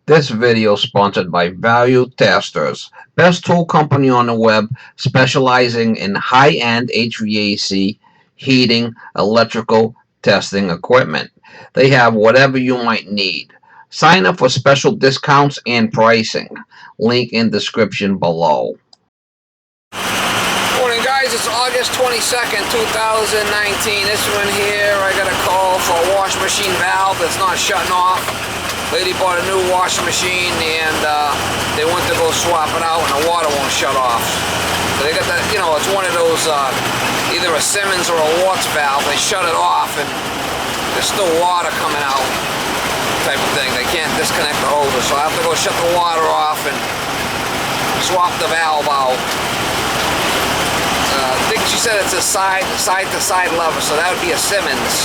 This video is sponsored by Value Testers, best tool company on the web specializing in high-end HVAC, heating, electrical testing equipment. They have whatever you might need. Sign up for special discounts and pricing. Link in description below. Morning guys, it's August 22nd, 2019. This one here, I got a call for a washing machine valve that's not shutting off. Lady bought a new washing machine and they went to go swap it out and the water won't shut off. So they got that, you know, it's one of those, either a Simmons or a Watts valve. They shut it off and there's still water coming out type of thing. They can't disconnect the hoses. So I have to go shut the water off and swap the valve out. I think she said it's a side-to-side lever, so that would be a Simmons.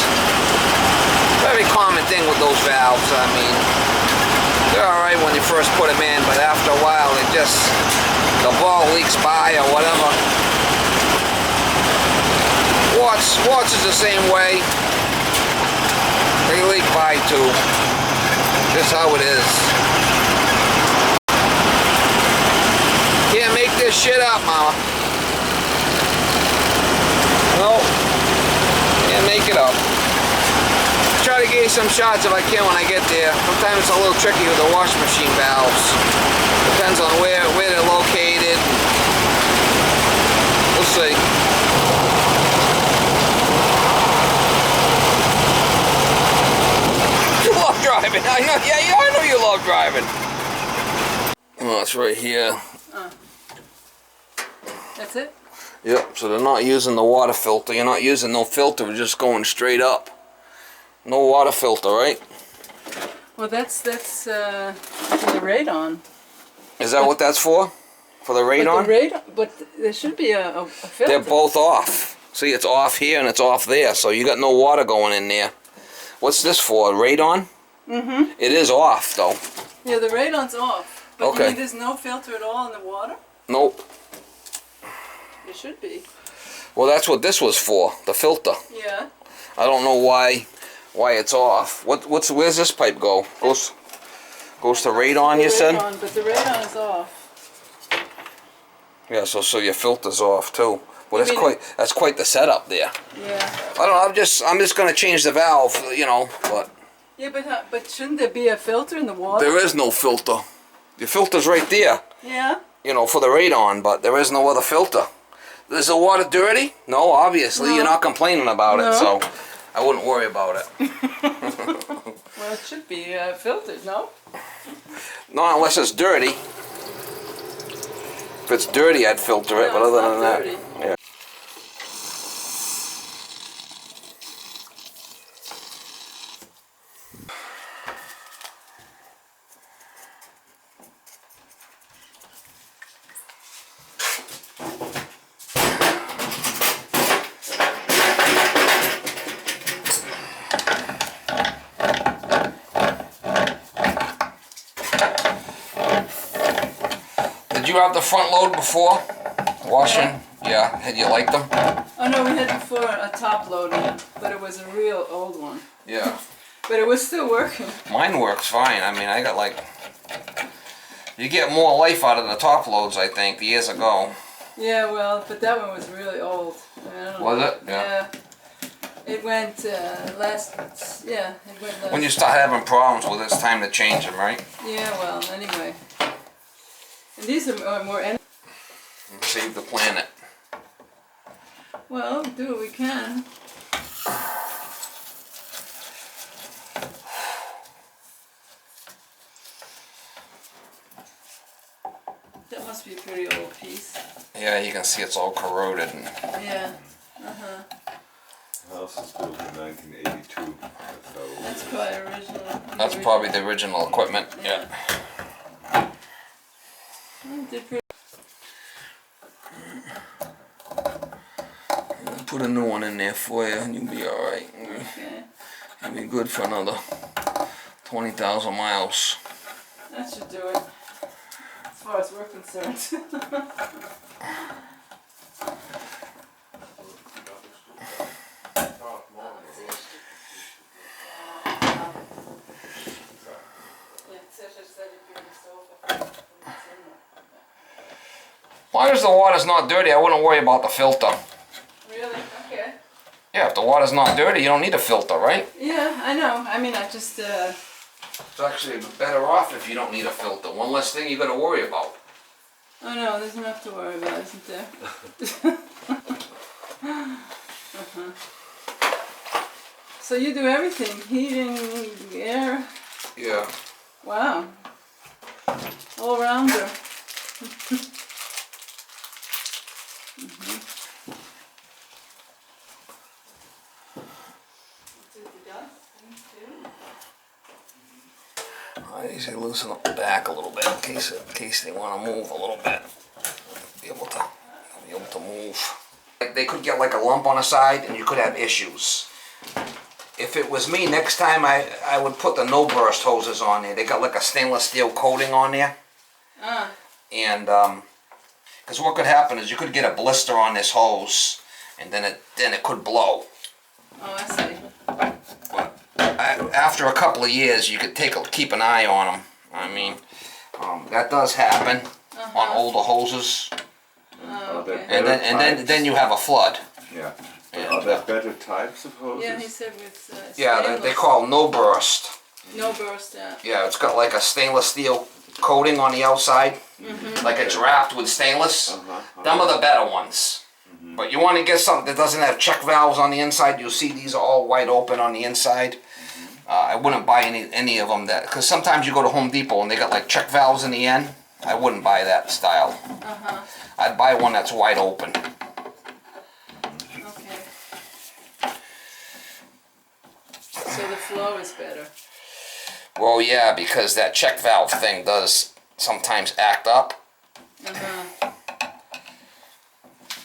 Very common thing with those valves. I mean, they're alright when you first put them in, but after a while, the ball leaks by or whatever. Watts is the same way. They leak by too. Just how it is. Can't make this shit up, mama. No, can't make it up. Try to get you some shots if I can when I get there. Sometimes it's a little tricky with the washing machine valves. Depends on where they're located. We'll see. You love driving. I know. Yeah, I know you love driving. Oh, it's right here. That's it? Yep, so they're not using the water filter. You're not using no filter, we're just going straight up. No water filter, right? Well, that's the radon. Is that what that's for? For the radon? But there should be a filter. They're both off. See, it's off here and it's off there, so you got no water going in there. What's this for? Radon? Mm-hmm. It is off, though. Yeah, the radon's off. But okay. You mean there's no filter at all in the water? Nope. It should be. Well, that's what this was for, the filter. Yeah. I don't know why it's off. Where's this pipe go? Goes to radon, you said? But the radon is off. Yeah, so your filter's off too. Well, that's quite the setup there. Yeah. I don't know. I'm just gonna change the valve, you know. But yeah, but shouldn't there be a filter in the water? there is no filter. The filter's right there. Yeah. You know, for the radon, but there is no other filter. Is the water dirty? No, obviously. No. You're not complaining about it, so I wouldn't worry about it. Well, it should be filtered, no? Not unless it's dirty. If it's dirty, I'd filter it, but other than that, yeah. Did you have the front load before? Washing? Yeah. Had you liked them? Oh no, we had before a top load one, but it was a real old one. Yeah. But it was still working. Mine works fine. I mean, I got like... You get more life out of the top loads, I think, years ago. Yeah, well, but that one was really old. I don't know. Was it? Yeah. It went it went last... When you start having problems with it, it's time to change them, right? Yeah, well, anyway. And these are more... Save the planet. Well, do what we can. That must be a pretty old piece. Yeah, you can see it's all corroded. And yeah. Uh-huh. The house was built in 1982. That's probably original. That's probably the original equipment. Yeah. Put a new one in there for you and you'll be alright. Okay. You'll be good for another 20,000 miles. That should do it, as far as we're concerned. long as the water's not dirty, I wouldn't worry about the filter. Really? Okay. Yeah, if the water's not dirty, you don't need a filter, right? Yeah, I know. I mean, I just, It's actually better off if you don't need a filter. One less thing you got to worry about. oh no, there's enough to worry about, isn't there? So you do everything, heating, air, Yeah. wow. All rounder. I usually loosen up the back a little bit in case they want to move a little bit. Be able to move. Like they could get like a lump on the side, and you could have issues. If it was me, next time I would put the no burst hoses on there. They got like a stainless steel coating on there, and because what could happen is you could get a blister on this hose, and then it could blow. Oh, I see. After a couple of years, you could keep an eye on them. I mean, that does happen on older hoses, Oh, okay. and then you have a flood. Yeah. And, Are there better types of hoses? Yeah, he said with yeah, they stainless. call no burst. No burst, yeah. Yeah, it's got like a stainless steel coating on the outside, like it's wrapped with stainless. Them are the better ones. But you want to get something that doesn't have check valves on the inside. You'll see these are all wide open on the inside. I wouldn't buy any of them because sometimes you go to Home Depot and they got like check valves in the end. I wouldn't buy that style. I'd buy one that's wide open. Okay. So the flow is better. Well, yeah, because that check valve thing does sometimes act up.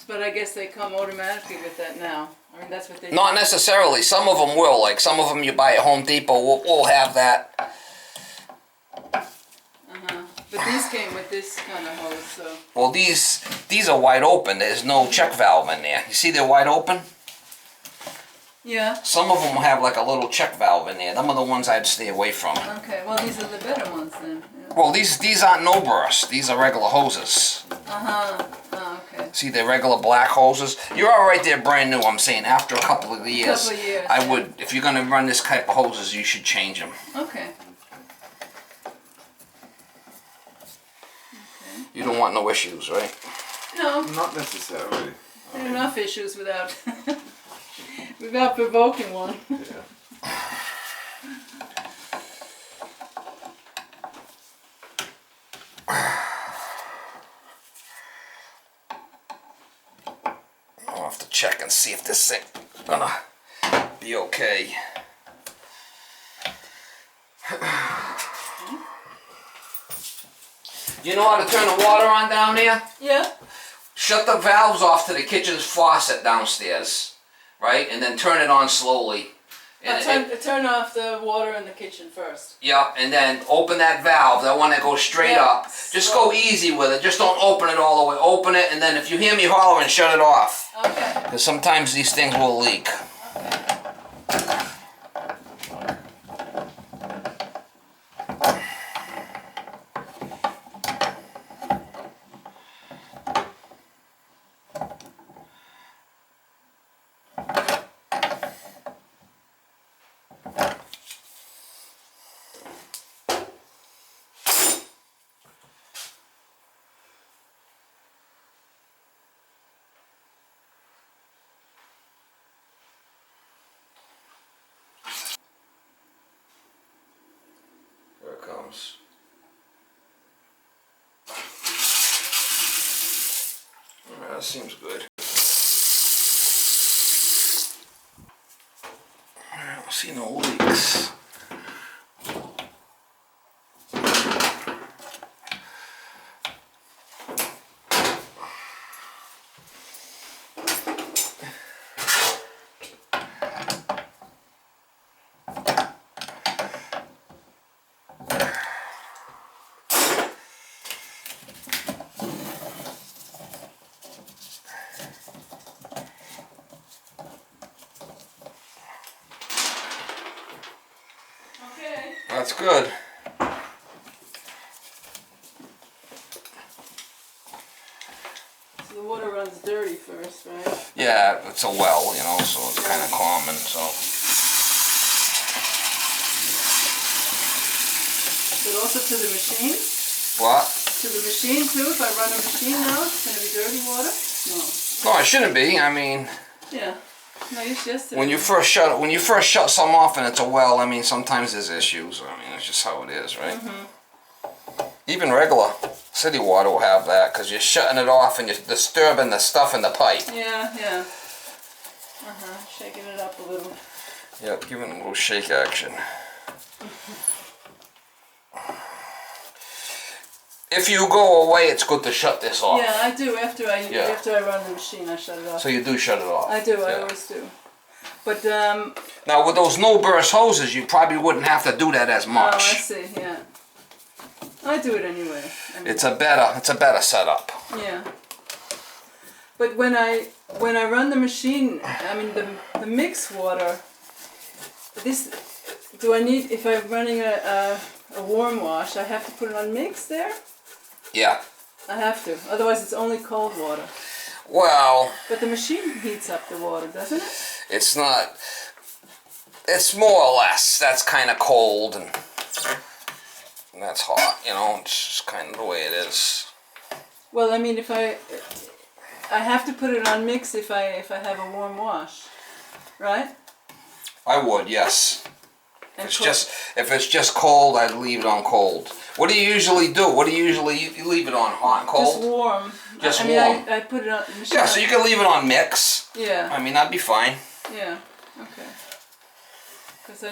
But I guess they come automatically with that now. I mean, that's what they Not necessarily. Some of them will. Like some of them you buy at Home Depot will have that. But these came with this kind of hose, so. Well, these are wide open. There's no check valve in there. You see they're wide open? Yeah. Some of them will have like a little check valve in there. Them are the ones I'd stay away from. Okay. Well, these are the better ones then. Yeah. Well, these aren't no burst. These are regular hoses. Oh, okay. See, they're regular black hoses. You're all right there, brand new. I'm saying after a couple of years, Couple of years, I yeah. would. If you're gonna run this type of hoses, you should change them. Okay. You don't want no issues, right? No, Not necessarily. there are enough issues without without provoking one. Yeah. I'll have to check and see if this thing gonna be okay. You know how to turn the water on down there? Yeah. Shut the valves off to the kitchen's faucet downstairs, right? And then turn it on slowly. And Turn off the water in the kitchen first. yeah, and then open that valve, that one that goes straight Yeah, up. Just go easy with it. Just don't open it all the way. Open it, and then if you hear me hollering, shut it off. Okay. Because sometimes these things will leak. Here it comes. Alright, that seems good. I don't see no leaks. Okay. That's good. Yeah, it's a well, you know, so it's kind of common, so. But also to the machine? What? To the machine too? If I run a machine now, it's going to be dirty water? No. No, it shouldn't be. I mean, Yeah. No, it's yesterday. when you first shut something off and it's a well, I mean, sometimes there's issues. I mean, that's just how it is, right? Even regular city water will have that because you're shutting it off and you're disturbing the stuff in the pipe. Yeah, yeah. Shaking it up a little. Yep, giving it a little shake action. If you go away, it's good to shut this off. Yeah, I do. After I run the machine, I shut it off. So you do shut it off. I do. I Yeah. always do. But Now with those no burst hoses, you probably wouldn't have to do that as oh, I much. see. Yeah. I do it anyway. I mean, It's a better setup. yeah. But when I run the machine, I mean the mix water. This do I need if I'm running a warm wash? I have to put it on mix there. Yeah. I have to. Otherwise, it's only cold water. Well, But the machine heats up the water, doesn't it? it's not. It's more or less. That's kind of cold and that's hot. You know, it's just kind of the way it is. Well, I mean, if I have to put it on mix if I have a warm wash, right? I would, yes. And If it's just cold, I'd leave it on cold. What do you usually do? What do you usually you leave it on hot and cold? just warm. Just I mean, warm. I put it on the machine. Yeah, so you can leave it on mix. Yeah. I mean, that'd be fine. Yeah. Okay. Because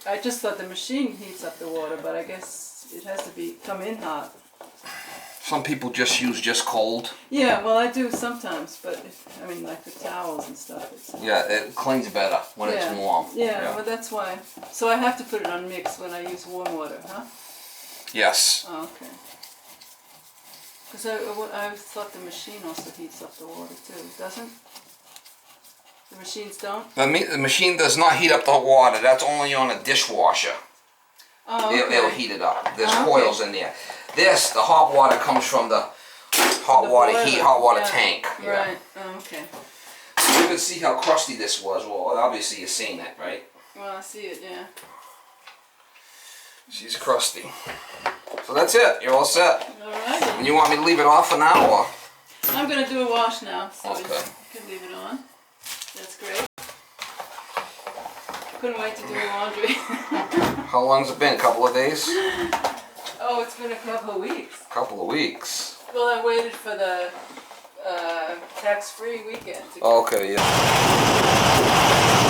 I just thought the machine heats up the water, but I guess it has to come in hot. Some people just use just cold. Yeah, well, I do sometimes, but I mean, like the towels and stuff. Yeah, it cleans better when it's warm. Yeah, well, that's why. So I have to put it on mix when I use warm water, huh? Yes. Oh, okay. Because I thought the machine also heats up the water too, doesn't? The machines don't? The machine does not heat up the water. That's only on a dishwasher. Oh, okay. It'll heat it up. There's Oh, okay. coils in there. The hot water comes from the hot water boiler. tank. Yeah. Right. Oh, okay. You can see how crusty this was. Well, obviously you've seen it, right? Well, I see it. Yeah. She's crusty. So that's it. You're all set. All right. And you want me to leave it off for now, or? I'm gonna do a wash now, so Okay. you can leave it on. That's great. Couldn't wait to do the laundry. How long's it been? A couple of days? Oh, it's been a couple of weeks. Couple of weeks. Well, I waited for the tax-free weekend. Okay, yeah.